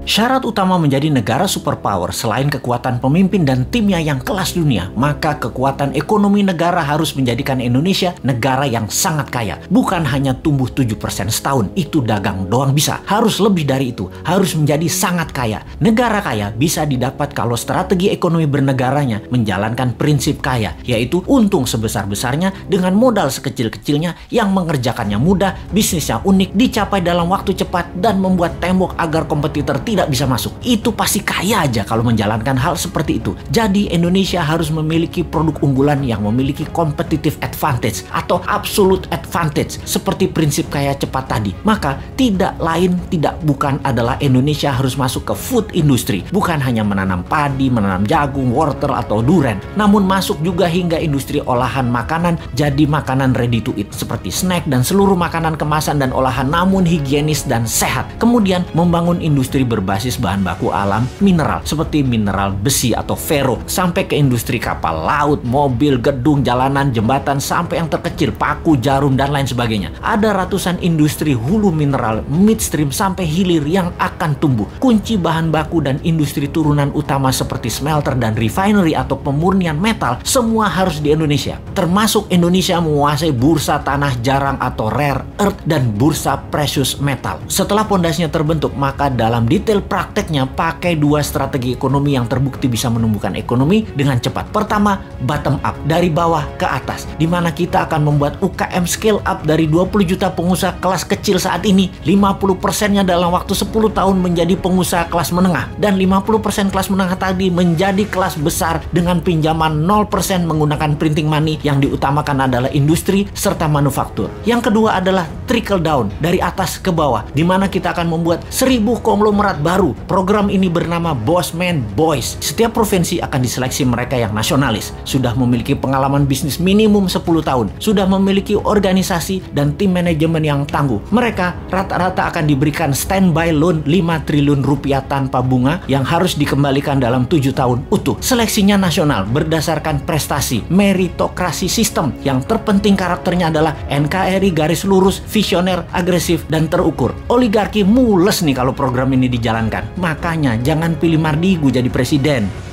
Syarat utama menjadi negara superpower selain kekuatan pemimpin dan timnya yang kelas dunia, maka kekuatan ekonomi negara harus menjadikan Indonesia negara yang sangat kaya. Bukan hanya tumbuh 7% setahun, itu dagang doang bisa. Harus lebih dari itu, harus menjadi sangat kaya. Negara kaya bisa didapat kalau strategi ekonomi bernegaranya menjalankan prinsip kaya, yaitu untung sebesar-besarnya dengan modal sekecil-kecilnya yang mengerjakannya mudah, bisnisnya unik, dicapai dalam waktu cepat, dan membuat tembok agar kompetitor tidak bisa masuk. Itu pasti kaya aja kalau menjalankan hal seperti itu. Jadi Indonesia harus memiliki produk unggulan yang memiliki competitive advantage atau absolute advantage seperti prinsip kaya cepat tadi. Maka tidak lain tidak bukan adalah Indonesia harus masuk ke food industry. Bukan hanya menanam padi, menanam jagung, wortel atau duren, namun masuk juga hingga industri olahan makanan jadi makanan ready to eat seperti snack dan seluruh makanan kemasan dan olahan namun higienis dan sehat. Kemudian membangun industri berbasis bahan baku alam mineral seperti mineral besi atau ferro sampai ke industri kapal laut, mobil, gedung, jalanan, jembatan sampai yang terkecil paku, jarum dan lain sebagainya. Ada ratusan industri hulu mineral, midstream sampai hilir yang akan tumbuh. Kunci bahan baku dan industri turunan utama seperti smelter dan refinery atau pemurnian metal semua harus di Indonesia. Termasuk Indonesia menguasai bursa tanah jarang atau rare earth dan bursa precious metal. Setelah pondasinya terbentuk, maka dalam detail prakteknya pakai dua strategi ekonomi yang terbukti bisa menumbuhkan ekonomi dengan cepat. Pertama, bottom up, dari bawah ke atas, di mana kita akan membuat UKM scale up dari 20 juta pengusaha kelas kecil saat ini, 50%-nya dalam waktu 10 tahun menjadi pengusaha kelas menengah, dan 50% kelas menengah tadi menjadi kelas besar dengan pinjaman 0% menggunakan printing money. Yang diutamakan adalah industri serta manufaktur. Yang kedua adalah trickle down, dari atas ke bawah, di mana kita akan membuat 1000 konglomerat baru. Program ini bernama Bossman Boys. Setiap provinsi akan diseleksi mereka yang nasionalis, sudah memiliki pengalaman bisnis minimum 10 tahun, sudah memiliki organisasi dan tim manajemen yang tangguh. Mereka rata-rata akan diberikan standby loan 5 triliun rupiah tanpa bunga yang harus dikembalikan dalam 7 tahun utuh. Seleksinya nasional berdasarkan prestasi, meritokrasi sistem. Yang terpenting karakternya adalah NKRI garis lurus, visioner, agresif, dan terukur. Oligarki mules nih kalau program ini dijalankan. Makanya jangan pilih Mardigu jadi presiden.